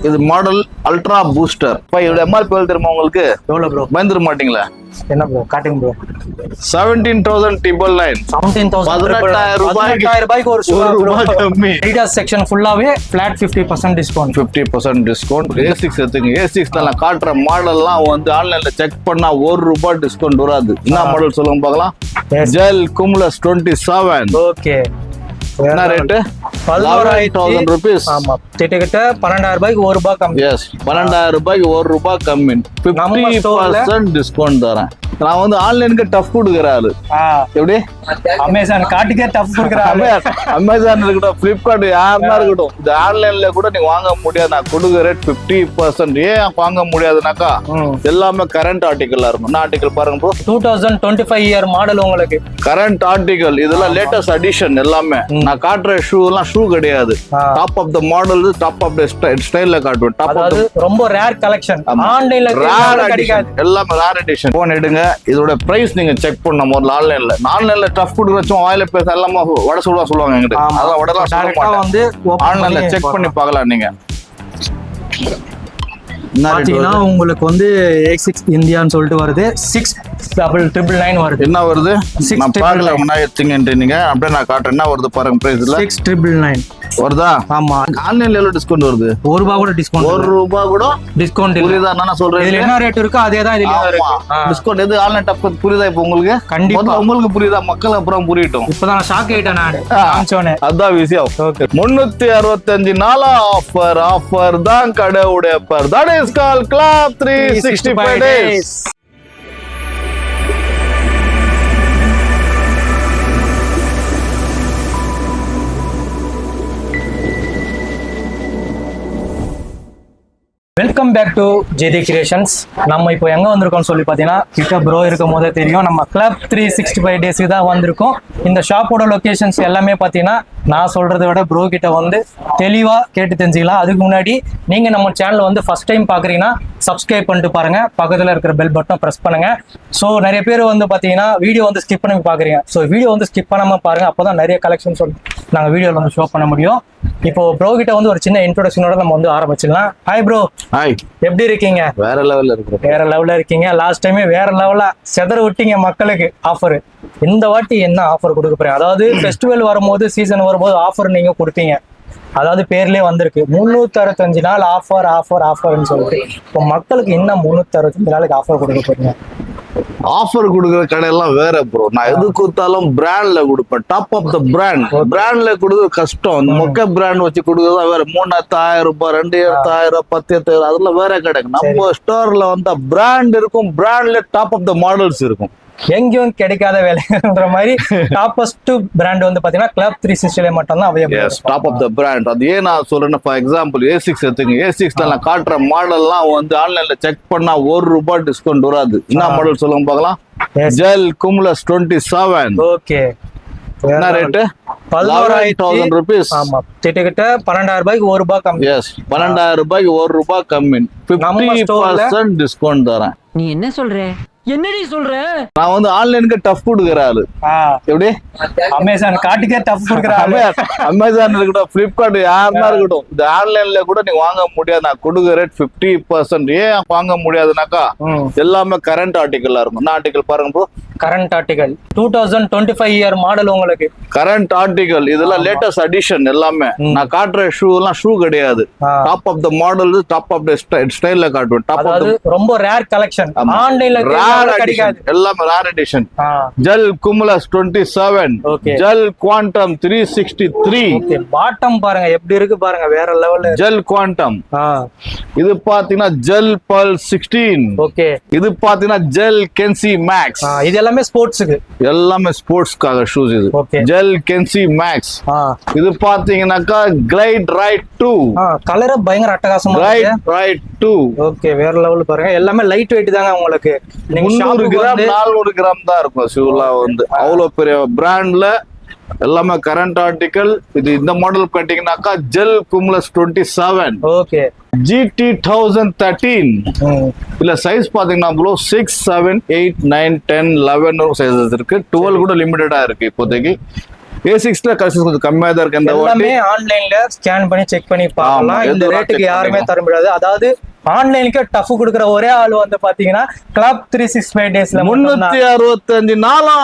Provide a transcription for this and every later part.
இது model ultra booster. இதோட MRP எவ்வளவு தெரியுமா உங்களுக்கு? எவ்வளவு ப்ரோ? பயந்துட மாட்டீங்களா? என்ன ப்ரோ காட்டுங்க ப்ரோ. 17,999. 18,000 ரூபாய்க்கு ஒரு ரூபாய் கம்மி. ரீடர்ஸ் செக்ஷன் ஃபுல்லாவே ஃபிளாட் 50% டிஸ்கவுண்ட். 50% டிஸ்கவுண்ட். A6 எடுத்துங்க. A6 நான் காட்டுற மாடல்லாம் வந்து ஆன்லைன்ல செக் பண்ணா ₹1 டிஸ்கவுண்ட் வராது. என்ன மாடல் சொல்லுங்க பார்க்கலாம். Gel Cumulus 27. ஓகே. என்ன ரேட்டு? 11,000 rupees. ஆமா, கிட்டத்தட்ட 12,000 ரூபாய்க்கு ₹1 கம்மி. எஸ், 12,000 ரூபாய்க்கு ₹1 கம்மி. 50% டிஸ்கவுண்ட் தரேன். நான் வந்து ஆன்லைனுக்கு டஃப் கொடுக்குறாரு. எப்படி? அமேசான் காட்டுக்கே டஃப் கொடுக்குறாரு. அமேசான் இருக்கட்டும், பிளிப்கார்ட் யாருன்னா இருக்கட்டும், இந்த ஆன்லைன்ல கூட நீங்க வாங்க முடியாது. நான் கொடுக்குற ரேட் 50%. ஏன் வாங்க முடியாதுனாக்கா எல்லாமே கரண்ட் ஆர்டிகலா இருக்கும். என்ன ஆர்டிகல் பாருங்க ப்ரோ. 2025 இயர் மாடல் உங்களுக்கு. Current article. இதெல்லாம் லேட்டஸ்ட் அடிஷன் எல்லாமே. நான் காட்டுற ஷூ எல்லாம் ஷூ கிடையாது. Top of the model, top of the ஸ்டைல்ல காட்டுவேன். அதாவது ரொம்ப ரேர் கலெக்ஷன். ஆன்லைன்ல கிடைக்காது. எல்லாமே ரேர் எடிஷன். போன் எடுங்க. இதோட பிரைஸ் நீங்க செக் பண்ண முதல்ல ஆன்லைன்ல. ஆன்லைன்ல டஃப் குடு வச்சோம் வாயில பேச எல்லாமே வட சுடுவா சொல்லுவாங்க என்கிட்ட. அதான் வடலாம் டைரக்டா வந்து ஆன்லைன்ல செக் பண்ணி பார்க்கலாம் நீங்க. பாத்தீங்கன்னா உங்களுக்கு வந்து A6 இந்தியான்னு சொல்லிட்டு வருது. 6,999 வருது. என்ன வருது? நான் பார்க்கல. முன்னாடி எடுத்தீங்கன்றீங்க. அப்படியே நான் காட்டுறேன். என்ன வருது பாருங்க பிரைஸ்ல. 6,999 வருதா? ஆமா. ஆன்லைன்ல எவ்வளவு டிஸ்கவுண்ட் வருது? ₹1 கூட டிஸ்கவுண்ட். ₹1 கூட டிஸ்கவுண்ட். புரியுதா நான் சொல்றேன்? இதுல என்ன ரேட் இருக்கோ அதே தான் இதுல இருக்கு. டிஸ்கவுண்ட் எது ஆன்லைன் டப் புரியுதா இப்போ உங்களுக்கு? கண்டிப்பா உங்களுக்கு புரியுதா? மக்கள் அப்புறம் புரியட்டும். இப்பதான் நான் ஷாக் ஆயிட்டேன் நான் காமிச்சோனே. அதான் விஷயம். 365 நாளா ஆஃபர் தான் கடையோட offer. That is call club 365 days. Welcome back to JD creations. நம்ம இப்போ எங்க வந்திருக்கோம்னு சொல்லி பார்த்தீங்கன்னா, கிட்ட ப்ரோ இருக்கும் போதே தெரியும், நம்ம கிளப் 365 டேஸ்க்கு தான் வந்திருக்கோம். இந்த ஷாப்போட லொகேஷன்ஸ் எல்லாமே பார்த்தீங்கன்னா நான் சொல்றதை விட ப்ரோ கிட்ட வந்து தெளிவா கேட்டு தெரிஞ்சுக்கலாம். அதுக்கு முன்னாடி நீங்க நம்ம சேனல் வந்து ஃபர்ஸ்ட் டைம் பாக்குறீங்கன்னா சப்ஸ்கிரைப் பண்ணிட்டு பாருங்க. பக்கத்துல இருக்கிற பெல் பட்டனை பிரஸ் பண்ணுங்க. ஸோ நிறைய பேர் வந்து பார்த்தீங்கன்னா வீடியோ வந்து ஸ்கிப் பண்ணி பாக்குறீங்க. ஸோ வீடியோ வந்து ஸ்கிப் பண்ணாம பாருங்க. அப்போதான் நிறைய கலெக்ஷன்ஸ் வந்து நாங்கள் வீடியோவில் வந்து ஷோ பண்ண முடியும். இப்போ ப்ரோ கிட்ட வந்து ஒரு சின்ன இன்ட்ரோடக்ஷனோட நம்ம வந்து ஆரம்பிச்சிடலாம். Hi bro. ஹாய். எப்படி இருக்கீங்க? வேற லெவல்ல இருக்கு. வேற லெவல்ல இருக்கீங்க. லாஸ்ட் டைமே வேற லெவலா செதற விட்டீங்க மக்களுக்கு ஆஃபர். இந்த வாட்டி என்ன ஆஃபர் கொடுக்க போறீங்க? அதாவது ஃபெஸ்டிவல் வரும்போது, சீசன் வரும்போது ஆஃபர் நீங்க கொடுப்பீங்க. அதாவது பேர்லயே வந்திருக்கு 365 நாள் ஆஃபர் ஆஃபர் ஆஃபர்னு சொல்லிட்டு. இப்போ மக்களுக்கு என்ன 365 நாளுக்கு ஆஃபர் கொடுக்க போறீங்க? ஆஃபர் கொடுக்குற கடையெல்லாம் வேற ப்ரோ. நான் எது கொடுத்தாலும் பிராண்ட்ல கொடுப்பேன். Top of the brand. பிராண்ட்ல கொடுக்குறது கஷ்டம். இந்த மொக்க பிராண்ட் வச்சு கொடுக்குறதா வேற. 3,000 ரூபாய், 2,000, 10,000 அதெல்லாம் வேற கிடைக்கும். நம்ம ஸ்டோர்ல வந்து பிராண்ட் இருக்கும். பிராண்ட்ல டாப் ஆஃப் த மாடல்ஸ் இருக்கும். எங்கேயும் கிடைக்காத வேலைன்ற மாதிரி டாப்பஸ்ட் பிராண்ட் வந்து பாத்தீங்கன்னா கிளப் 360 மட்டும் தான் available. Top of the brand. அது ஏன் நான் சொல்றேன்னா, ஃபார் எக்ஸாம்பிள் A6 எடுத்துங்க. A6 நான் காட்டுற மாடல்லாம் வந்து ஆன்லைன்ல செக் பண்ணா ₹1 டிஸ்கவுண்ட் வராது. என்ன மாடல் சொல்லுங்க பார்க்கலாம். Gel Cumulus 27. ஓகே. என்ன ரேட்டு? 11,000 rupees. ஆமா, கிட்டத்தட்ட 12,000 ரூபாய்க்கு ₹1 கம்மி. எஸ், 12,000 ரூபாய்க்கு ₹1 கம்மி. 50% டிஸ்கவுண்ட் தரேன். நீ என்ன சொல்ற? என்னடி சொல்ற? நான் வந்து ஆன்லைனுக்கு டஃப் கொடுக்குறாரு. எப்படி? அமேசான் காட்டுக்கே டஃப் கொடுக்குறாரு. அமேசான் இருக்கட்டும், பிளிப்கார்ட் யாருன்னா இருக்கட்டும், இந்த ஆன்லைன்ல கூட நீங்க வாங்க முடியாது. நான் கொடுக்குற ரேட் 50%. ஏன் வாங்க முடியாதுனாக்கா எல்லாமே கரண்ட் ஆர்டிகலா இருக்கும். என்ன ஆர்டிகல் பாருங்க bro. Current article 2025 year model உங்களுக்கு. Current article. இதெல்லாம் லேட்டஸ்ட் அடிஷன் எல்லாமே. நான் காட்டுற ஷூ எல்லாம் ஷூ கிடையாது. Top of the model, top of the ஸ்டைல்ல காட்டுவேன். அதாவது ரொம்ப ரேர் கலெக்ஷன். ஆன்லைன்ல கிடைக்காது. எல்லாமே rare edition. Gel Cumulus 27. Gel Quantum 363. Bottom பாருங்க எப்படி இருக்கு பாருங்க, வேற லெவல்ல. Gel Quantum. இது பாத்தீங்கன்னா ஜெல் பல் 16. ஓகே. இது பாத்தீங்கன்னா ஜெல் கென்சி மேக்ஸ். இது எல்லாமே ஸ்போர்ட்ஸ்க்கு. எல்லாமே ஸ்போர்ட்ஸ்க்காக ஷூஸ் இது. Gel Kinsei Max. இது பாத்தீங்கன்னாக்கா கிளைட் ரைட் 2. கலர் பயங்கர அட்டகாசமா இருக்கு. ரைட் 2. ஓகே, வேற லெவல் பாருங்க. எல்லாமே லைட் வெயிட் தாங்க உங்களுக்கு. 300 கிராம் 400 கிராம் தான் இருக்கும் ஷூலாம் வந்து. அவ்வளவு பெரிய பிராண்ட்ல எல்லாமே கரண்ட் ஆர்டிகல். இது இந்த மாடல் கட்டிங்கனாக்கா ஜெல் குமுலஸ் 27. ஓகே. GT 1013. இல்ல சைஸ் பாத்தீங்கன்னா 6, 7, 8, 9, 10, 11 சைஸஸ் இருக்கு. 12 கூட லிமிட்டடா இருக்கு இப்போதைக்கு. A6ல கலெக்ஷன்ஸ் கொஞ்சம் கம்மியா தான் இருக்கு இந்த வாட்டி. எல்லாமே ஆன்லைன்ல ஸ்கேன் பண்ணி செக் பண்ணி பார்க்கலாம். ஆமா, இந்த எதுவா ரேட்டுக்கு check யாருமே பண்ணிக்கலாம். தர முடியாது. அதாவது ஆன்லைனுக்கு டஃப் கொடுக்குற ஒரே ஆள் வந்து பாத்தீங்கன்னா கிளப் 365 டேஸ்ல 365 நாளும்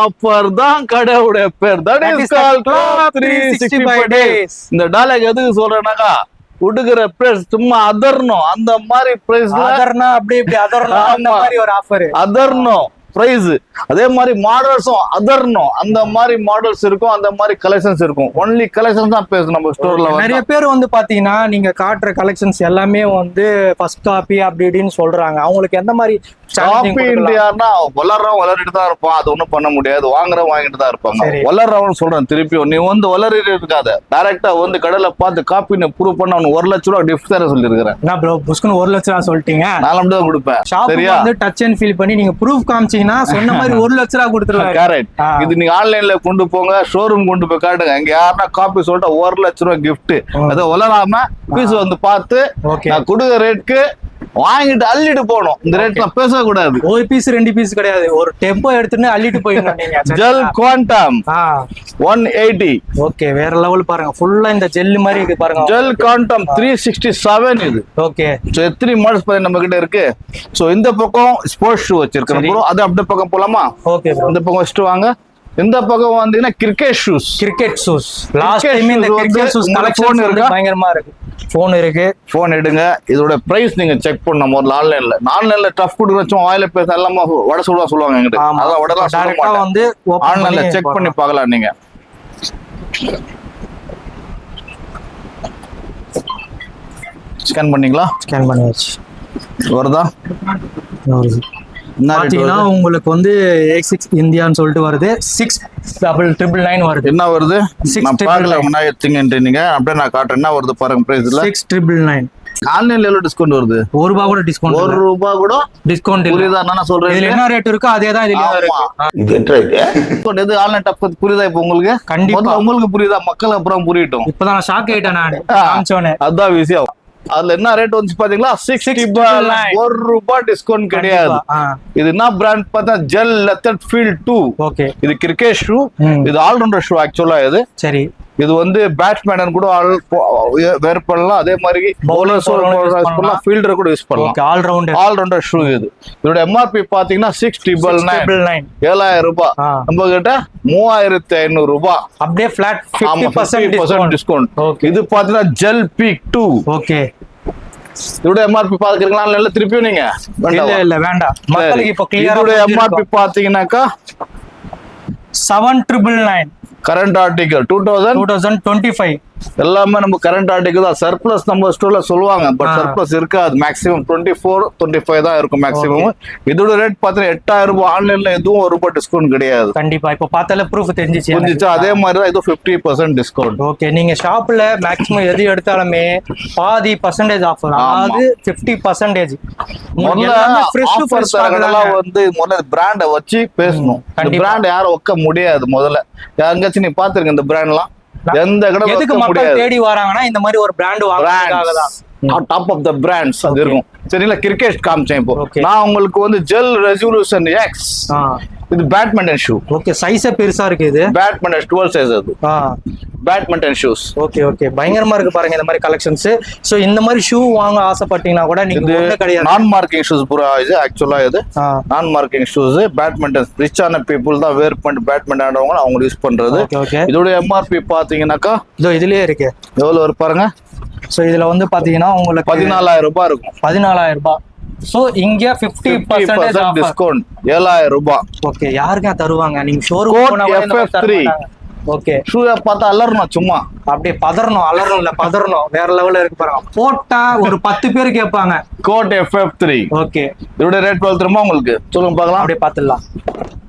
ஆஃபர் தான் கடையோட பேர். That is called Club 365 days. இந்த டாலக் எதுக்கு சொல்றேன்னாக்கா கொடுக்குற பிரைஸ் சும்மா அதர்ணும் அந்த மாதிரி பிரைஸ்ல அதர்னா அப்படி இப்படி அதர்னா அந்த ஆமா. மாதிரி ஒரு ஆஃபர். அதர்ணும் பிரைஸ். அதே மாதிரி மாடல்ஸும் அதர்ணும் அந்த மாதிரி மாடல்ஸ் இருக்கும், அந்த மாதிரி கலெக்ஷன்ஸ் இருக்கும். ஒன்லி கலெக்ஷன்ஸ் தான் பேசணும் நம்ம ஸ்டோர்ல. நிறைய பேர் வந்து பாத்தீங்கன்னா நீங்க காட்டுற கலெக்ஷன்ஸ் எல்லாமே வந்து ஃபர்ஸ்ட் காப்பி அப்படி இப்படின்னு சொல்றாங்க. அவங்களுக்கு எந்த மாதிரி காப்பி இந்தியான்னா வளர்றவன் வளரிட்டு தான் இருப்பான், அது ஒண்ணும் பண்ண முடியாது. வாங்குறவன் வாங்கிட்டு தான் இருப்பாங்க. சரி. வளர்றவன் சொல்றேன் திருப்பியும், நீ வந்து வளரிட்டு இருக்காத, டைரக்டா வந்து கடையில பார்த்து காப்பின்னு ப்ரூவ் பண்ண அவனுக்கு 1 லட்ச ரூபா கிஃப்ட் தர சொல்லிருக்கிறேன். என்ன ப்ரோ புஸ்குன்னு 1 லட்சம் ரூபா சொல்லிட்டீங்க. நான் தான் கொடுப்பேன். ஷாப்புக்கு சரியா? வந்து டச் அண்ட் ஃபீல் பண்ணி நீங்க ப்ரூஃப் காமிச்சீங்கன்னா சொன்ன மாதிரி 1 லட்ச ரூபா கொடுத்துருவாங்க. கரெக்ட். இது நீங்க ஆன்லைன்ல கொண்டு போங்க, ஷோரூம் கொண்டு போய் காட்டுங்க. இங்க யாருன்னா காப்பி சொல்லிட்டு 1 லட்ச ரூபா கிஃப்ட், அதை வளராம பீஸ் வந்து பார்த்து ஓகே நான் கொடுக்குற ரேட்க்கு வாங்கிட்டு அள்ளிட்டு போகணும். இந்த ரேட்ல பேசக்கூடாது. ஒரு பீஸ் 2 பீஸ் கிடையாது, ஒரு டெம்போ எடுத்துட்டு அள்ளிட்டு போயிடணும் நீங்க. Gel quantum 180. ஓகே வேற லெவல் பாருங்க, ஃபுல்லா இந்த ஜெல் மாதிரி இருக்கு பாருங்க. ஜெல் குவாண்டம் 367 இது. ஓகே சோ எத்தனை மாடல்ஸ் பாத்தீங்க நம்ம கிட்ட இருக்கு. சோ இந்த பக்கம் ஸ்போர்ட்ஸ் ஷூ வச்சிருக்கேன் சரி. ப்ரோ. அது அப்படியே பக்கம் போலாமா? Okay bro. இந்த பக்கம் வச்சுட்டு வாங்க. இந்த பக்கம் வந்தீங்கன்னா cricket shoes. Cricket shoes last Cricket time இந்த shoes கிரிக்கெட் வந்து ஷூஸ் உங்க கலெக்ஷன் phone இருக்கா? பயங்கரமா இருக்கு. போன் இருக்கு. போன் எடுங்க. இதோட பிரைஸ் நீங்க செக் பண்ணணும் முதல்ல. ஆன்லைன்ல டஃப் கொடுக்க வச்சோம் வாயில பேச எல்லாமே வட சொல்லுவா சொல்லுவாங்க எங்கிட்ட. ஆமா. அதான் வடலாம் சொல்ல டைரக்டா மாட்டேன். வந்து open ஆன்லைன்ல பண்ணி செக் பண்ணி பார்க்கலாம் நீங்க. ஸ்கேன் பண்ணீங்களா? ஸ்கேன் பண்ணியாச்சு. வருதா? என்ன rate பாத்தீங்கன்னா வருது? உங்களுக்கு வந்து A6 இந்தியான்னு சொல்லிட்டு வருது. 69999 வருது. என்ன வருது? 6 நான் பார்க்கல முன்னாடி எடுத்தீங்கன்றீங்க. அப்படியே நான் காட்டுறேன். என்ன வருது பாருங்க பிரைஸ்ல. 6999. ஆன்லைன்ல எவ்வளவு டிஸ்கவுண்ட் வருது? ₹1 கூட டிஸ்கவுண்ட். ₹1 கூட டிஸ்கவுண்ட் இல்ல. புரியுதா நான் சொல்றேன்? இதுல என்ன ரேட் இருக்கோ அதே தான் இதுலயும் இருக்கு. இது ஆன்லைன் டஃப் புரியுதா இப்போ உங்களுக்கு? கண்டிப்பா. முதல்ல உங்களுக்கு புரியுதா? மக்கள் அப்புறம் புரியட்டும். இப்பதான் நான் ஷாக் ஆயிட்டேன் நானு காமிச்சோனே. அதான் விஷயம். அதுல என்ன ரேட் வந்து பாத்தீங்களா? 699. ₹1 டிஸ்கவுண்ட் கிடையாது. இது என்ன பிராண்ட் பார்த்தா ஜெல் லெதர் ஃபீல் 2. ஓகே இது கிரிக்கெட் ஷூ. இது ஆல்ரவுண்டர் ஷூ ஆக்சுவலா. சரி. இது வந்து பேட்ஸ்மேன் கூட வேர் பண்ணலாம். அதே மாதிரி பவுலர்ஸ் பண்ணலாம், ஃபீல்டர் கூட யூஸ் பண்ணலாம். ஓகே ஆல்ரவுண்டர் ஷூ இது. இதோட எம்ஆர்பி பாத்தீங்கன்னா 699. ₹7,000. நம்ம கிட்ட ₹3,500. அப்படியே ஃபிளாட் 50% டிஸ்கவுண்ட். ஓகே. இது பாத்தீங்கன்னா ஜெல் பீக் 2. ஓகே இதோட எம்ஆர்பி பாத்துக்கிறீங்களா? இல்ல திருப்பியும் நீங்க இல்ல வேண்டாம், மக்களுக்கு இப்போ கிளியரா இதோட எம்ஆர்பி பாத்தீங்கன்னாக்கா 7999. Current article 2025. எல்லாமே நம்ம கரண்ட் ஆர்டிகல் தான். சர்ப்ளஸ் நம்ம ஸ்டோர்ல சொல்லுவாங்க, பட் சர்ப்ளஸ் இருக்காது. மேக்ஸிமம் 24-25 தான் இருக்கும் மேக்ஸிமம். இதோட ரேட் பாத்தீங்கன்னா ₹8,000. ஆன்லைன்ல எதுவும் ₹1 டிஸ்கவுண்ட் கிடையாது. கண்டிப்பா இப்போ பார்த்தால ப்ரூஃப் தெரிஞ்சிச்சு. அதே மாதிரி தான் இது 50% டிஸ்கவுண்ட். ஓகே. நீங்க ஷாப்ல மேக்ஸிமம் எது எடுத்தாலுமே பாதி பர்சன்டேஜ் ஆஃபர், அதாவது 50%. முதல்ல ஆஃபர் தரங்கள்லாம் வந்து முதல்ல பிராண்டை வச்சு பேசணும். இந்த பிராண்ட் யாரும் வைக்க முடியாது. முதல்ல யாருங்காச்சும் நீ பாத்துருங்க இந்த பிராண்ட்லாம் எந்த கடை எதுக்கு மக்கள் தேடி வராங்கன்னா இந்த மாதிரி ஒரு பிராண்ட் வாங்குறதுக்காக தான். டாப் ஆஃப் த பிராண்ட்ஸ் அது இருக்கும். சரிங்களா? கிரிக்கெட் காமிச்சேன் இப்போ. Okay. நான் உங்களுக்கு வந்து ஜெல் ரெசல்யூஷன் எக்ஸ். இது பேட்மிண்டன் ஷூ. ஓகே சைஸே பெருசா இருக்கு. இது பேட்மிண்டன் 12 சைஸ். அது பேட்மிண்டன் ஷூஸ். ஓகே ஓகே பயங்கரமா இருக்கு பாருங்க இந்த மாதிரி கலெக்ஷன்ஸ். சோ இந்த மாதிரி ஷூ வாங்க ஆசைப்பட்டீங்கன்னா கூட நீங்க ஒண்ணு கிடையாது. நான் மார்க்கிங் ஷூஸ் ப்ரோ. இது ஆக்சுவலா இது நான் மார்க்கிங் ஷூஸ். பேட்மிண்டன் ரிச்சான பீப்புள் தான் வேர் பண்ணி பேட்மிண்டன் ஆடுறவங்க அவங்க யூஸ் பண்றது. இதோட எம்ஆர்பி பாத்தீங்கன்னாக்கா இதோ இதுலயே இருக்கு. எவ்வளவு வரும் பாருங்க. சோ இதுல வந்து பாத்தீங்கன்னா உங்களுக்கு ₹14,000 இருக்கும். ₹14,000. சோ இங்க 50% டிஸ்கவுண்ட் ₹7,000. ஓகே. யாருக்கா தருவாங்க? நீங்க ஷோரூம் போனா கூட இந்த மாதிரி தர மாட்டாங்க. ஓகே. ஷூ பார்த்தா அலறணும் சும்மா. அப்படியே பதறணும். அலறணும் இல்ல பதறணும். வேற லெவல்ல இருக்கு பாருங்க. போட்டா ஒரு 10 பேர் கேட்பாங்க. Code FF3. ஓகே. இதோட ரேட் தெரியுமா உங்களுக்கு? சொல்லுங்க பார்க்கலாம். அப்படியே பாத்துடலாம்.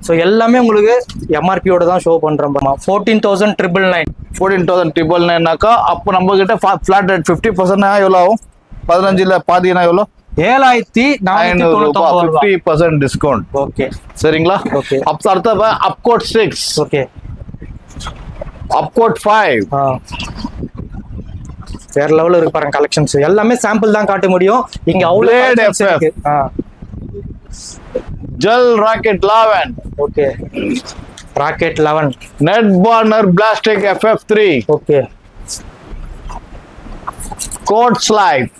சோ எல்லாமே உங்களுக்கு எம்ஆர்பியோட தான் ஷோ பண்றோம். 14,999. 14,999னாக்கா அப்போ நம்ம கிட்ட ஃபிளாட் ரேட் 50% எவ்வளவு ஆகும்? 15ல பாதினா எவ்வளவு? ₹7,499. 50% டிஸ்கவுண்ட். ஓகே சரிங்களா? ஓகே. அடுத்த அப்கோட் 6. ஓகே. அப்கோட் 5. வேற லெவல்ல இருக்கு பாருங்க கலெக்ஷன்ஸ். எல்லாமே சாம்பிள் தான் காட்ட முடியும். இங்க அவ்வளவு collections இருக்கு. Gel Rocket lavender. Okay. Rocket 11. Net Burner plastic FF3 okay. Court slide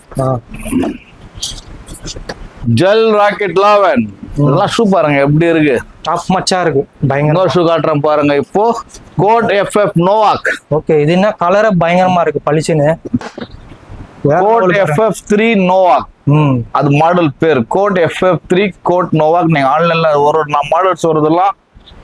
Gel Rocket 11. இதெல்லாம் ஷூ பாருங்க எப்படி இருக்கு, டாப் மச்சா இருக்கு பயங்கர. இன்னொரு ஷூ காட்டுறேன் பாருங்க. இப்போ கோட் FF நோவாக். ஓகே, இது என்ன கலரே பயங்கரமா இருக்கு பளிச்சுன்னு. கோட் FF3 நோவாக், அது மாடல் பேர். Code FF3 code Novak. நீங்க ஆன்லைன்ல ஒரு மாடல்ஸ் வருதெல்லாம்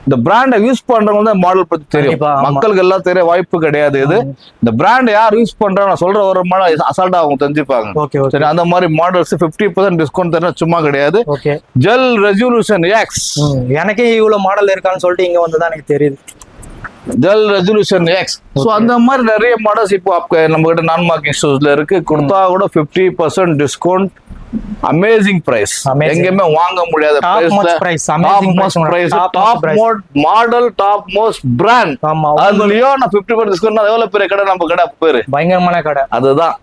இந்த பிராண்டை யூஸ் பண்றவங்க தான் மாடல் பத்தி தெரியும். கண்டிப்பா, ஆமா. மக்களுக்கு எல்லாம் தெரிய வாய்ப்பு கிடையாது. இது இந்த பிராண்ட் யார் யூஸ் பண்றாங்க நான் சொல்ற ஒரு மாடல் அசால்ட்டா அவங்க தெரிஞ்சுப்பாங்க. Okay okay. சரி, அந்த மாதிரி மாடல்ஸ் 50% டிஸ்கவுண்ட் தர சும்மா கிடையாது. ஓகே. Gel resolution X. எனக்கே இவ்வளவு மாடல் இருக்கான்னு சொல்லிட்டு இங்க வந்து தான் எனக்கு தெரியுது. Gel resolution X. ஸோ அந்த மாதிரி நிறைய மாடல்ஸ் இப்போ நம்ம கிட்ட நான் மார்க்கிங் ஷூஸ்ல இருக்கு. கொடுத்தா கூட 50% டிஸ்கவுண்ட். அமேசிங் பிரைஸ், எங்கேயுமே வாங்க முடியாத price. Top model, top most brand. அதுலயும் நான் 50% டிஸ்கவுண்ட். எவ்வளவு பெரிய கடை நம்ம கடை பேரு, பயங்கரமான கடை. அதுதான்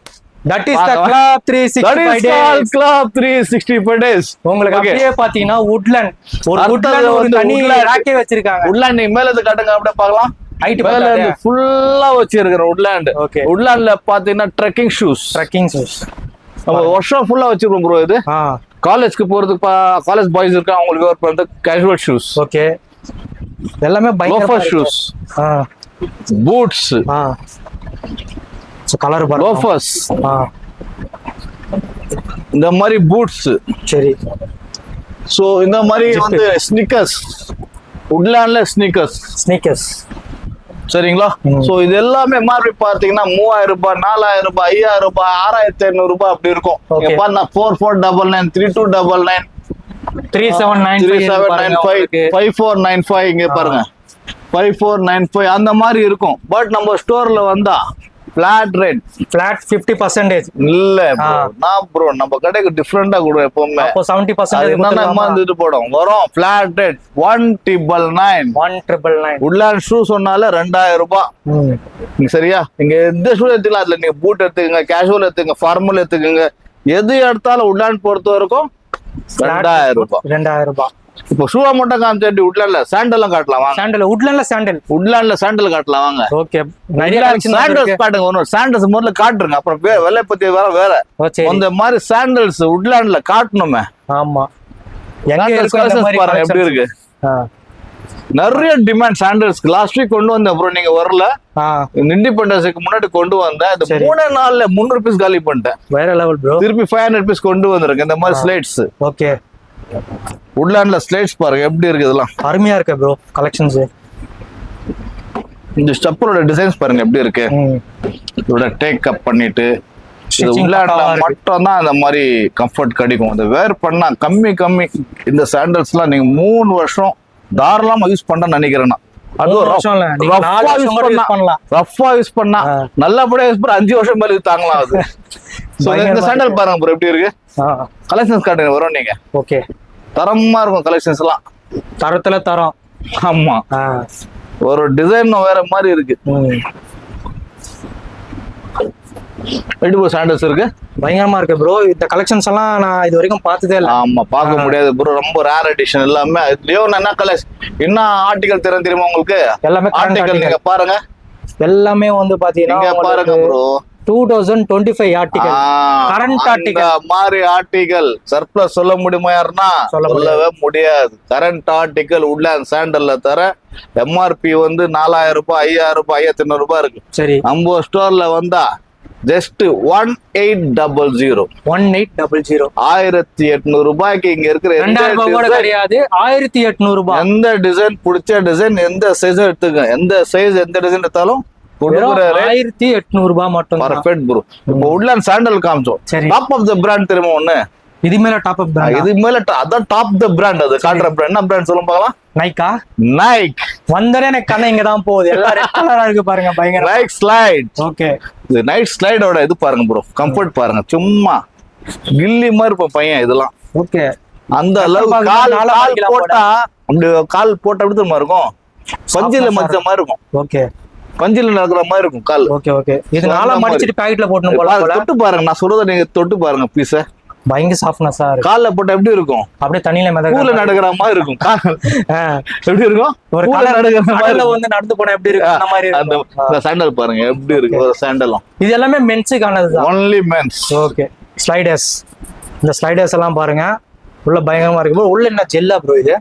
That is the Club 365 days. Club 365 days. உங்களுக்கு அப்படியே பாத்தீங்கன்னா woodland, ஒரு woodland ஒரு தனி ராக்கே வச்சிருக்காங்க. woodland நீங்க மேல இருந்து காட்டுங்க அப்படியே பார்க்கலாம். ஹைட் மேல இருந்து ஃபுல்லா வச்சிருக்கிற woodland. ஓகே. woodlandல பாத்தீங்கன்னா ட்ரெக்கிங் ஷூஸ். நம்ம வருஷம் ஃபுல்லா வச்சிருக்கோம் ப்ரோ. இது காலேஜ்க்கு போறதுக்கு, காலேஜ் பாய்ஸ் இருக்கா அவங்களுக்கு ஒரு வந்து கேஷுவல் ஷூஸ். ஓகே. எல்லாமே பயங்கரமா ஷூஸ், பூட்ஸ், கலர் பாருங்க, லோஃபர்ஸ், இந்த மாதிரி பூட்ஸ். சரி. சோ இந்த மாதிரி வந்து ஸ்னிக்கர்ஸ், woodlandல ஸ்னிக்கர்ஸ். சரிங்களா? சோ இது எல்லாமே MRP பாத்தீங்கன்னா 3000 ரூபாய், 4000 ரூபாய், 5000 ரூபாய், 6500 ரூபாய் அப்படி இருக்கும். இங்க பாருங்க 4499, 3299, 3795, 5495. இங்க பாருங்க 5495 அந்த மாதிரி இருக்கும். பட் நம்ம ஸ்டோர்ல வந்தா ஃபிளாட் ரேட், ஃபிளாட் 50% இல்ல நான் ப்ரோ நம்ம கடைக்கு டிஃபரெண்டா கொடுக்கும் எப்பவுமே. அப்போ 70% என்னன்னா அம்மாந்துட்டு போடும் வரும். Flat rate 1999. woodland ஷூ சொன்னால 2000 ரூபாய். சரியா? நீங்க எந்த ஷூ எடுத்துக்கலாம். அதுல நீங்க பூட் எடுத்துக்கங்க, கேஷுவல் எடுத்துக்கங்க, ஃபார்மல் எடுத்துக்கங்க, எது எடுத்தாலும் woodland பொறுத்த வரைக்கும் 2000 ரூபாய். 2000 ரூபாய். இப்போ ஷூவா மட்டும் காமிச்சிட்டு woodlandல சாண்டல்லாம் காட்டலாம் வாங்க. woodlandல சாண்டல் காட்டலாம் வாங்க. ஓகே. நிறைய சாண்டல்ஸ் காட்டுங்க. ஒன்னு சாண்டல்ஸ் முதல்ல காட்டுறங்க, அப்புறம் விலை பத்தி வேற. அந்த மாதிரி சாண்டல்ஸ் woodlandல காட்டணுமே. ஆமா. பாருங்க எப்படி இருக்கு. நிறைய டிமாண்ட் சாண்டல்ஸ்க்கு. லாஸ்ட் வீக் கொண்டு வந்தேன் ப்ரோ, நீங்க வரல. இண்டிபெண்டன்ஸ்க்கு முன்னாடி கொண்டு வந்தேன். இந்த 3 நாள்ல 300 பீஸ் காலி பண்ணிட்டேன். வேற லெவல் ப்ரோ. திருப்பி 500 பீஸ் கொண்டு வந்திருக்கேன். இந்த மாதிரி ஸ்லைட்ஸ். ஓகே. woodlandல ஸ்லைட்ஸ் பாருங்க எப்படி இருக்கு. இதெல்லாம் அருமையா இருக்கு ப்ரோ கலெக்ஷன்ஸ். இந்த ஸ்டெப்பரோட டிசைன்ஸ் பாருங்க எப்படி இருக்கு. இதோட டேக் அப் பண்ணிட்டு இது woodlandல மட்டும் தான் அந்த மாதிரி கம்ஃபர்ட் கிடைக்கும். இந்த வேர் பண்ணா கம்மி இந்த சாண்டல்ஸ்லாம் நீங்க 3 வருஷம் தாராளமா யூஸ் பண்ண நினைக்கிறேன். அதுவும் ரஃபா யூஸ் பண்ணா நல்லபடியா யூஸ் பண்ண 5 வருஷம் மேல தாங்கலாம். அது இந்த சாண்டல் பாருங்க ப்ரோ எப்படி இருக்கு. கலெக்ஷன்ஸ் காட்டுங்க வரும் நீங்க. ஓகே. தரமா இருக்கும் கலெக்ஷன்ஸ் எல்லாம். தரத்துல தரம். ஆமா. ஒரு டிசைன் வேற மாதிரி இருக்கு. சாண்டல்ஸ் இருக்கு, பயங்கரமா இருக்கு ப்ரோ. இந்த கலெக்ஷன்ஸ் எல்லாம் நான் இது வரைக்கும் பார்த்ததே இல்லை. ஆமா, பார்க்க முடியாது ப்ரோ. ரொம்ப ரேர் எடிஷன் எல்லாமே. இதுலயும் என்ன கலெக்ஷன், என்ன ஆர்டிகல் தெரியுமா உங்களுக்கு? எல்லாமே ஆர்டிகல் நீங்க பாருங்க. எல்லாமே வந்து பாத்தீங்கன்னா பாருங்க ப்ரோ, 2025 ஆர்டிகல், கரண்ட் ஆர்டிகல் மாதிரி ஆர்டிகல். சர்ப்ளஸ் சொல்ல முடியுமா யாருன்னா? சொல்லவே முடியாது. கரண்ட் ஆர்டிகல் woodland சாண்டல்ல தர MRP வந்து 4000 ரூபாய், 5000 ரூபாய், 1500 ரூபாய் இருக்கு. சரி. நம்ம ஸ்டோர்ல வந்தா ஜஸ்ட் 1800 1800 ரூபாய்க்கு இங்க இருக்கிற 2000 கூட கிடையாது, 1800 ரூபாய். எந்த டிசைன் பிடிச்ச டிசைன், எந்த சைஸ் எடுத்துங்க, எந்த சைஸ் எந்த டிசைன் எடுத்தாலும் 1800 ரூபாய் மட்டும். Perfect bro. இப்போ woodland சாண்டல் காமிச்சோம். டாப் ஆஃப் தி பிராண்ட் தெரியுமா ஒண்ணு? இது மேல டாப் ஆஃப் பிராண்ட். இது மேல அதான் டாப் தி பிராண்ட். அது காட்ற பிராண்ட் என்ன பிராண்ட் சொல்லுங்க பார்க்கலாம். நைக். வந்தனே எனக்கு கண்ண இங்க தான் போகுது. எல்லாம் ரெட் கலரா இருக்கு பாருங்க, பயங்கர. Nike slide. ஓகே. இது நைட் ஸ்லைடோட இது பாருங்க ப்ரோ. கம்ஃபர்ட் பாருங்க, சும்மா கில்லி மாதிரி இருப்ப பையன் இதெல்லாம். ஓகே. அந்த அளவு கால் போட்டா அப்படி கால் போட்டா அப்படி தான் இருக்கும். பஞ்சில மச்ச மாதிரி இருக்கும். ஓகே. பஞ்சில நடக்கிற மாதிரி இருக்கும் கால். Okay okay. இது நாளா மடிச்சிட்டு பாக்கெட்ல போடணும் போல. தொட்டு பாருங்க, நான் சொல்றத நீங்க தொட்டு பாருங்க பீஸ. பயங்கர சாஃப்ட்னஸா இருக்கு. கால்ல போட்டா எப்படி இருக்கும்? அப்படியே தண்ணியில பூல மிதக்கிற நடக்கிற மாதிரி இருக்கும். எப்படி இருக்கும்? ஒரு பூல கடல்ல நடக்கிற மாதிரி இருக்கும். வந்து நடந்து போனா எப்படி இருக்கு அந்த மாதிரி அந்த இருக்கும். சாண்டல் பாருங்க எப்படி இருக்கு ஒரு சாண்டலும். இது எல்லாமே மென்ஸுக்கானது தான். Only men's. ஓகே. ஸ்லைடர்ஸ், இந்த ஸ்லைடர்ஸ் எல்லாம் பாருங்க உள்ள பயங்கரமா இருக்கு ப்ரோ. உள்ள என்ன ஜெல்லா ப்ரோ இது?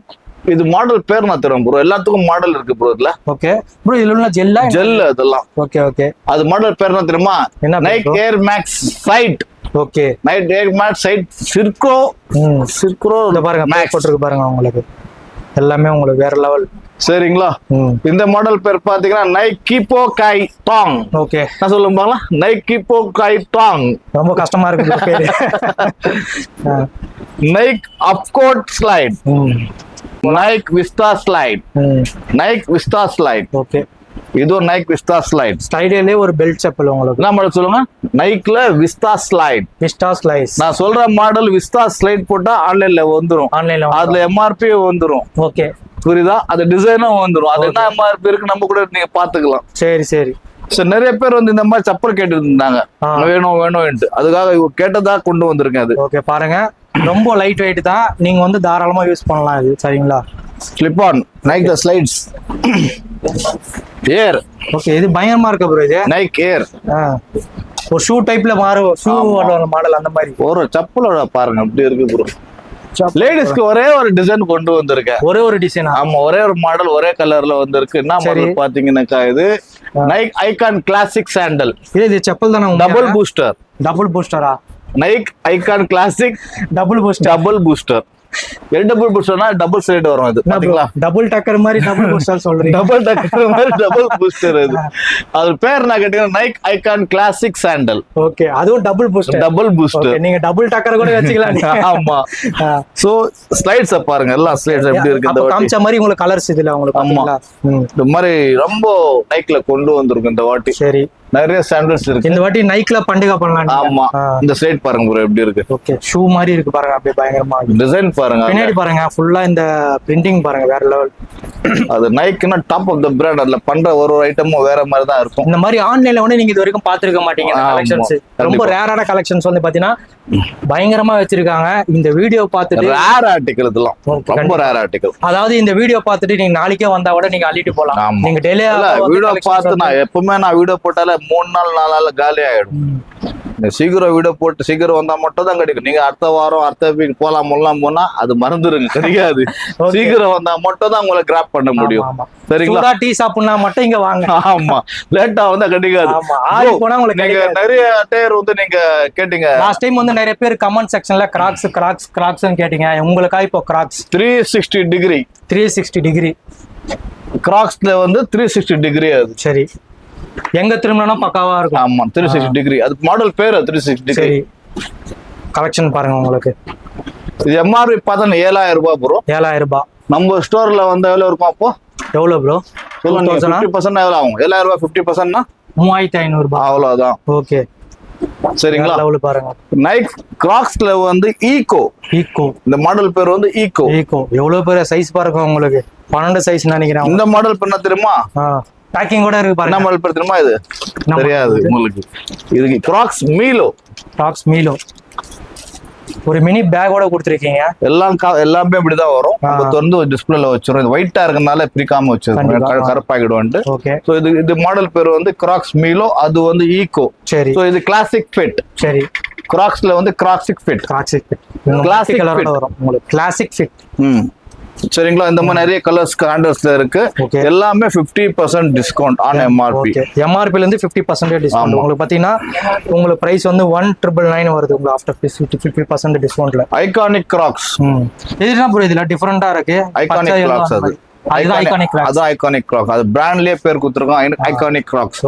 இது மாடல் பேர் நான் தருவேன் ப்ரோ. எல்லாத்துக்கும் மாடல் இருக்கு ப்ரோ இதுல. Okay bro. இதுல உள்ள ஜெல்லா ஜெல் அதெல்லாம். Okay okay. அது மாடல் பேர் என்ன தெரியுமா? என்ன Nike Air Max slide. Okay. Nike Air Max slide Cirro. Cirro இத பாருங்க மேக்ஸ் போட்டுருக்கு பாருங்க. உங்களுக்கு எல்லாமே உங்களுக்கு வேற லெவல். சரிங்களா? இந்த மாடல் பேர் பாத்தீங்கன்னா Nike Kepa Kai thong. Okay. நான் சொல்லுங்க பாக்கலாம். Nike Kepa Kai thong. ரொம்ப கஷ்டமா இருக்கு பேரு. Nike Offcourt slide. Nike Vista slide. Nike Vista slide. Okay. இது நைக் விஸ்டா ஸ்லைட். ஸ்லைடர்லயே ஒரு பெல்ட் செப்பல் உங்களுக்கு. என்ன மாடல் சொல்லுங்க? நைக்ல விஸ்டா ஸ்லைட். Vista slice. நான் சொல்ற மாடல் விஸ்டா ஸ்லைட் போட்டா ஆன்லைன்ல வந்துரும். ஆன்லைன்ல அதுல எம்ஆர்பி வந்துரும். ஓகே. புரியுதா? அது டிசைனும் வந்துரும். அது என்ன எம்ஆர்பி இருக்கு நம்ம கூட நீங்க பாத்துக்கலாம். சரி சரி. நிறைய பேர் வந்து இந்த மாதிரி சப்பல் கேட்டு இருந்தாங்க, வேணும் வேணும்ட்டு. அதுக்காக இவங்க கேட்டதா கொண்டு வந்திருக்கேன். அது ஓகே. பாருங்க ரொம்ப லைட் வெயிட் தான். நீங்க வந்து தாராளமா யூஸ் பண்ணலாம் இது. சரிங்களா? Slip on Nike the slides air. Okay. இது பயங்கரமா இருக்கு ப்ரோ. இது நைக் ஏர். ஒரு ஷூ டைப்ல மாறும். ஷூ மாடல் அந்த மாதிரி. ஒரு சப்பலோட பாருங்க அப்படி இருக்கு ப்ரோ. லேடிஸ்க்கு ஒரே ஒரு டிசைன் கொண்டு வந்திருக்கேன். ஒரே ஒரு டிசைன். ஆமா, ஒரே ஒரு மாடல் ஒரே கலர்ல வந்திருக்கு. என்ன மாடல் பாத்தீங்கன்னாக்கா இது நைக் ஐகான் கிளாசிக் சாண்டல். இது செப்பல் தானே? Double booster. டபுள் பூஸ்டரா? Nike Icon Classic double booster. Double booster. Double பூஸ்டர்னா டபுள் சைடு வரும். இது பாத்தீங்களா? டபுள் டக்கர் மாதிரி டபுள் பூஸ்டர் சொல்றீங்க. டபுள் டக்கர் மாதிரி டபுள் பூஸ்டர். இது அது பேர் நான் கேட்டீங்கன்னா Nike Icon Classic sandal. Okay. அதுவும் டபுள் பூஸ்டர். Double booster. நீங்க டபுள் டக்கர் கூட வச்சுக்கலாம். ஆமா. சோ ஸ்லைட்ஸ் பாருங்க. எல்லா ஸ்லைட்ஸ் எப்படி இருக்கு இந்த வாட்டி. காமிச்ச மாதிரி உங்களுக்கு கலர்ஸ் இதுல உங்களுக்கு பாத்தீங்களா? இந்த மாதிரி ரொம்ப நைக்ல கொண்டு வந்திருக்கு இந்த வாட்டி. சரி. நிறைய சாண்டல்ஸ் இருக்கு இந்த வாட்டி நைக்ல பண்டிகை பண்ணலாம். ஆமா. இந்த ஸ்லைட் பாருங்க ப்ரோ எப்படி இருக்கு. ஓகே. ஷூ மாதிரி இருக்கு பாருங்க. அப்படியே பயங்கரமா இருக்கு. டிசைன் பாருங்க. பின்னாடி பாருங்க ஃபுல்லா இந்த பிரிண்டிங் பாருங்க வேற லெவல். அது நைக்னா டாப் ஆஃப் தி பிராண்ட். அதுல பண்ற ஒரு ஐட்டமும் வேற மாதிரி தான் இருக்கும். இந்த மாதிரி ஆன்லைன்ல வந்து நீங்க இது வரைக்கும் பாத்துருக்க மாட்டீங்க. கலெக்ஷன்ஸ் ரொம்ப ரேரான கலெக்ஷன்ஸ் வந்து பாத்தீங்கன்னா பயங்கரமா வச்சிருக்காங்க. இந்த வீடியோ பார்த்துட்டு ரேர் ஆர்டிகல் இதெல்லாம் ரொம்ப ரேர் ஆர்டிகல். அதாவது இந்த வீடியோ பார்த்துட்டு நீங்க நாளைக்கே வந்தா கூட நீங்க அள்ளிட்டு போலாம். நீங்க டெய்லி வீடியோ பார்த்து நான் எப்பவுமே வீடியோ போட்டாலே 3 நாள் 4 நாள் காலி ஆயிடும். சீக்கிரம் வீடியோ போட்டு சீக்கிரம் வந்தா மட்டும் தான் கிடைக்கும். நீங்க அடுத்த வாரம் அடுத்த வீக் போலாம் போனா அது மறந்துருங்க, கிடைக்காது. சீக்கிரம் வந்தா மட்டும் தான் உங்களை கிராப் பண்ண முடியும். சரிங்களா? டீ சாப்பிடனா மட்டும் இங்க வாங்க. ஆமா, லேட்டா வந்தா கிடைக்காது. நீங்க நிறைய டயர் வந்து நீங்க கேட்டீங்க லாஸ்ட் டைம் வந்து நிறைய பேர் கமெண்ட் செக்ஷன்ல கிராக்ஸ் கிராக்ஸ் கிராக்ஸ் கேட்டீங்க. உங்களுக்கா இப்போ கிராக்ஸ் 360 டிகிரி 360 டிகிரி கிராக்ஸ்ல வந்து 360 டிகிரி. அது சரி. எங்க திரும்பினா பக்காவா இருக்கும். ஆமா, 360 டிகிரி. அது மாடல் பேரு 360 டிகிரி. கலெக்ஷன் பாருங்க உங்களுக்கு. இது எம்ஆர்பி பார்த்தா 7000 ரூபாய் ப்ரோ. 7000 ரூபாய். நம்ம ஸ்டோர்ல வந்து எவ்வளவு இருக்கும் அப்போ? எவ்வளவு ப்ரோ? சொல்லுங்க. 50% எவ்வளவு ஆகும்? 7000 ரூபாய் 50%னா 3500 ரூபாய். அவ்வளவுதான். ஓகே. சரிங்களா? லெவல் பாருங்க. நைக் கிராக்ஸ்ல வந்து ஈகோ. இந்த மாடல் பேர் வந்து ஈகோ. எவ்வளவு பெரிய சைஸ் பாருங்க உங்களுக்கு. 12 சைஸ் நினைக்கிறேன். இந்த மாடல் பேர் என்ன தெரியுமா? பேக்கிங் கூட இருக்கு பாருங்க. என்ன மாடல் பேர் தெரியுமா? இது தெரியாது உங்களுக்கு. இது கிராக்ஸ் மீலோ. கிராக்ஸ் மீலோ. ஒரு மினி பேக்கோட கொடுத்துருக்கீங்க. எல்லாமே இப்படிதான் வரும். நம்ம திறந்து ஒரு டிஸ்பிளேல வச்சிரும். இது ஒயிட்டா இருக்கனால பிரிக்காம வச்சிருக்கோம், கருப்பாகிடும்ட்டு. ஸோ இது மாடல் பேர் வந்து கிராக்ஸ் மீலோ. அது வந்து ஈகோ. சரி. ஸோ இது கிளாசிக் ஃபிட். சரி. கிராக்ஸ்ல வந்து கிளாசிக் ஃபிட். கிளாசிக் கலரோட வரும் உங்களுக்கு. Classic fit. சரிங்களா? இந்த மாதிரி நிறைய கலர்ஸ் ஹேண்டல்ஸ்ல இருக்கு. எல்லாமே 50% டிஸ்கவுண்ட் ஆன் எம்ஆர்பி. எம்ஆர்பில இருந்து 50% டிஸ்கவுண்ட். உங்களுக்கு பாத்தீங்கன்னா உங்களுக்கு பிரைஸ் வந்து 1999 வருது உங்களுக்கு ஆஃப்டர் 50% டிஸ்கவுண்ட்ல. Iconic Crocs. இதுனா ப்ரோ இதுல டிஃபரெண்டா இருக்கு. Iconic Crocs. அது ஐகானிக் கிராக்ஸ். அது பிராண்ட்லயே பேர் கொடுத்துருக்கோம் ஐகானிக் கிராக்ஸ்.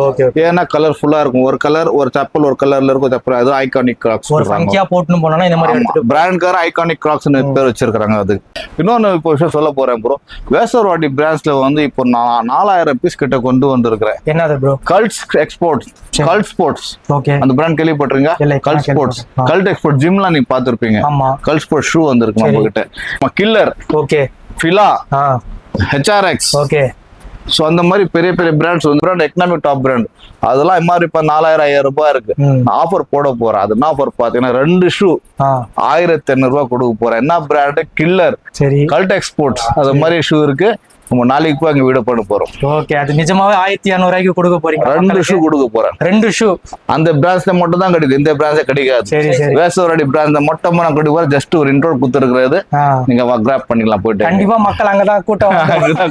ஏன்னா கலர்ஃபுல்லா இருக்கும். ஒரு கலர் ஒரு செப்பல் ஒரு கலர்ல இருக்கும் செப்பல். அது ஐகானிக் கிராக்ஸ். ஒரு ஃபங்கியா போட்னு போனா இந்த மாதிரி எடுத்துட்டு பிராண்ட்கார ஐகானிக் கிராக்ஸ் பேர் வச்சிருக்காங்க. அது இன்னொன்னு இப்போ விஷயம் சொல்ல போறேன் ப்ரோ. வேசர்வாடி பிராண்ட்ஸ்ல வந்து இப்போ 4000 பீஸ் கிட்ட கொண்டு வந்திருக்கிறேன். என்னது bro? Cult exports. Cult sports. Okay. அந்த பிராண்ட் கேள்விப்பட்டிருக்கீங்க? Cult sports. கல்ட் எக்ஸ்போர்ட் ஜிம்லாம் நீங்க பாத்துருப்பீங்க. ஆமா. கல்ட் ஸ்போர்ட் ஷூ வந்திருக்கு நம்ம கிட்ட. Killer. Okay. Fila. HRX. Okay. So அந்த மாதிரி பெரிய பெரிய பிராண்ட்ஸ் வந்து பிராண்ட் எக்கனாமிக் டாப் பிராண்ட் அதெல்லாம் எம்ஆர்பி இப்போ 4000 ரூபாய் இருக்கு. ஆஃபர் போட போறேன். அது என்ன ஆஃபர் பாத்தீங்கன்னா 2 ஷூ 1500 ரூபாய் கொடுக்க போறேன். என்ன பிராண்ட்? கில்லர், சரி, கல்ட் எக்ஸ்போர்ட்ஸ். அது மாதிரி ஷூ இருக்கு. நம்ம நாளைக்கு போய் அங்க வீடியோ பண்ண போறோம். ஓகே, அது நிஜமாவே 1200 ரூபாய்க்கு கொடுக்க போறீங்க? 2 ஷூ கொடுக்க போறேன். 2 ஷூ அந்த பிராண்ட்ஸ்ல மட்டும் தான் கிடைக்கும், இந்த பிராண்ட்ஸே கிடைக்காது. சரி சரி. வேசவரடி பிராண்ட்ல மட்டும் நான் கொடுக்க போறேன். ஜஸ்ட் ஒரு இன்ட்ரோ கொடுத்துருக்கிறது, நீங்க கிராப் பண்ணிக்கலாம் போயிட்டு. கண்டிப்பா மக்கள் அங்கதான் கூட்டம்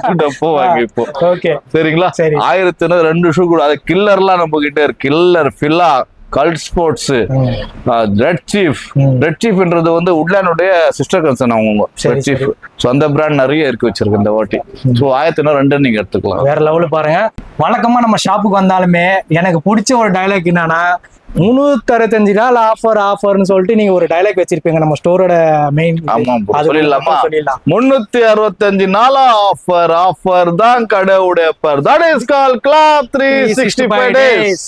கூட்டம் போவாங்க இப்போ. ஓகே, சரிங்களா? சரி. 1500 ஷூ கூட. அது கில்லர்லாம் நம்ம கிட்ட இருக்கு. கில்லர், ஃபிலா, கல்ட் ஸ்போர்ட்ஸ், ரெட் சீஃப்ன்றது வந்து உட்லாண்டுடைய சிஸ்டர் கன்சர்ன் அவங்க ரெட் சீஃப். ஸோ அந்த பிராண்ட் நிறைய இருக்கு வச்சிருக்கு இந்த வாட்டி. ஸோ 1500 நீங்க எடுத்துக்கலாம். வேற லெவலு பாருங்க. வழக்கமா நம்ம ஷாப்புக்கு வந்தாலுமே எனக்கு பிடிச்ச ஒரு டைலாக் என்னன்னா 365 நாள் ஆஃபர்னு சொல்லிட்டு நீங்க ஒரு டைலாக் வச்சிருப்பீங்க நம்ம ஸ்டோரோட மெயின். ஆமா, சொல்லிடலாமா? 365 நாளா ஆஃபர் தான் கடையோட பேர். That is call club 365 days.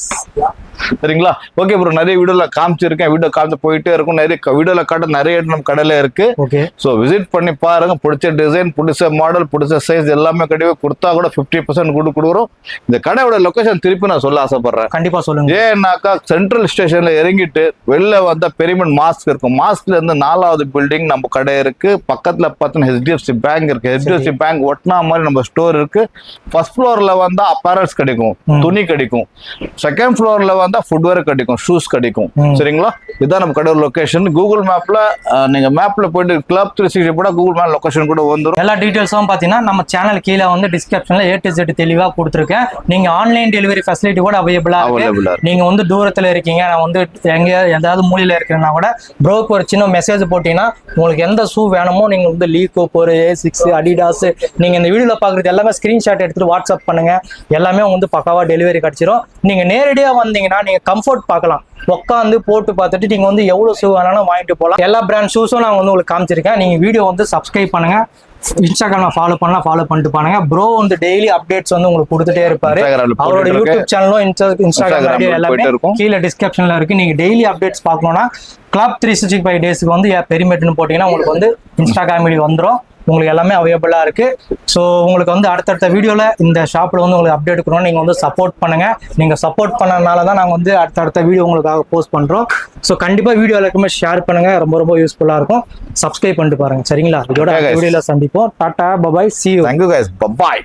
சரிங்களா? ஓகே ப்ரோ, நிறைய வீடியோல காமிச்சிருக்கேன். வீடியோ காமிச்சு போயிட்டே இருக்கும். நிறைய வீடியோல காட்ட நிறைய நம்ம கடையில இருக்கு. ஓகே, ஸோ விசிட் பண்ணி பாருங்க. பிடிச்ச டிசைன், பிடிச்ச மாடல், பிடிச்ச சைஸ் எல்லாமே கிடையாது. கொடுத்தா கூட 50% கொடுக்குறோம். இந்த கடையோட லொகேஷன் திருப்பி நான் சொல்ல ஆசைப்படுறேன். கண்டிப்பா சொல்லுங்க. ஏன்னாக்கா சென்ட்ரல் ஸ்டேஷன்ல இறங்கிட்டு வெளில வந்தா பெரிமெண்ட் மாஸ்க் இருக்கும். மாஸ்க்ல இருந்து 4வது பில்டிங் நம்ம கடை இருக்கு. பக்கத்துல பார்த்தீங்கன்னா HDFC பேங்க் இருக்கு. HDFC பேங்க் ஒட்டினா மாதிரி நம்ம ஸ்டோர் இருக்கு. ஃபர்ஸ்ட் ஃப்ளோர்ல வந்தா அப்பேரல்ஸ் கிடைக்கும், துணி கிடைக்கும். செகண்ட் ஃப்ளோர்ல வந்தா ஃபுட்வேர் கிடைக்கும், ஷூஸ் கிடைக்கும். சரிங்களா? இதுதான் நம்ம கடை லொகேஷன். கூகுள் மேப்ல நீங்க மேப்ல போயிட்டு கிளப் 360 போட கூகுள் மேப் லொகேஷன் கூட வந்துடும். எல்லா டீடைல்ஸும் பாத்தீங்கன்னா நம்ம சேனல் கீழே வந்து டிஸ்கிரிப்ஷன்ல A to Z தெளிவா கொடுத்துருக்கேன். நீங்க ஆன்லைன் டெலிவரி ஃபெசிலிட்டி கூட அவைலபிளா இருக்கு. நீங்க வந்து தூரத்துல இருக்கீங்க, நான் வந்து எங்க ஏதாவது மூலையில இருக்கிறேன்னா கூட ப்ரோக்கு ஒரு சின்ன மெசேஜ் போட்டீங்கன்னா உங்களுக்கு எந்த ஷூ வேணுமோ நீங்க வந்து லீகோ, போர், A6, அடிடாஸ், நீங்க இந்த வீடியோல பாக்குறது எல்லாமே ஸ்கிரீன்ஷாட் எடுத்துட்டு வாட்ஸ்அப் பண்ணுங்க. எல்லாமே வந்து பக்காவா டெலிவரி கிடைச்சிரும். நீங்க நேரடியா வந்தீங்கன்னா நீங்க கம்ஃபர்ட் பார்க்கலாம். உட்காந்து போட்டு பார்த்துட்டு நீங்க வந்து எவ்வளவு ஷூ வேணாலும் வாங்கிட்டு போகலாம். எல்லா பிராண்ட் ஷூஸும் நான் வந்து உங்களுக்கு காமிச்சிருக்கேன். நீங்க வீடியோ வந்து சப்ஸ்கிரைப் பண்ணுங்க. இன்ஸ்டாகிராம் ஃபாலோ பண்ணிட்டு பாருங்க. ப்ரோ வந்து டெய்லி அப்டேட்ஸ் வந்து உங்களுக்கு கொடுத்துட்டே இருப்பாரு. அவரோட யூடியூப் சேனலும் இன்ஸ்டாகிராம் ஐடி எல்லாமே கீழே டிஸ்கிரிப்ஷன்ல இருக்கு. நீங்க டெய்லி அப்டேட்ஸ் பார்க்கணும்னா கிளப் 365 டேஸ்க்கு வந்து பெரிமெட்னு போட்டீங்கன்னா உங்களுக்கு வந்து இன்ஸ்டாகிராம் ஐடி வந்துடும். உங்களுக்கு எல்லாமே அவைலபிளா இருக்கு. ஸோ உங்களுக்கு வந்து அடுத்தடுத்த வீடியோல இந்த ஷாப்ல வந்து உங்களுக்கு அப்டேட் கொடுக்கணும். நீங்க வந்து சப்போர்ட் பண்ணுங்க. நீங்க சப்போர்ட் பண்ணனால தான் நாங்கள் வந்து அடுத்தடுத்த வீடியோ உங்களுக்காக போஸ்ட் பண்றோம். ஸோ கண்டிப்பா வீடியோ எல்லாருக்குமே ஷேர் பண்ணுங்க. ரொம்ப ரொம்ப யூஸ்ஃபுல்லா இருக்கும். சப்ஸ்கிரைப் பண்ணிட்டு பாருங்க. சரிங்களா? இதோட வீடியோல சந்திப்போம். Tata, bye bye, see you. Thank you guys. Bye bye.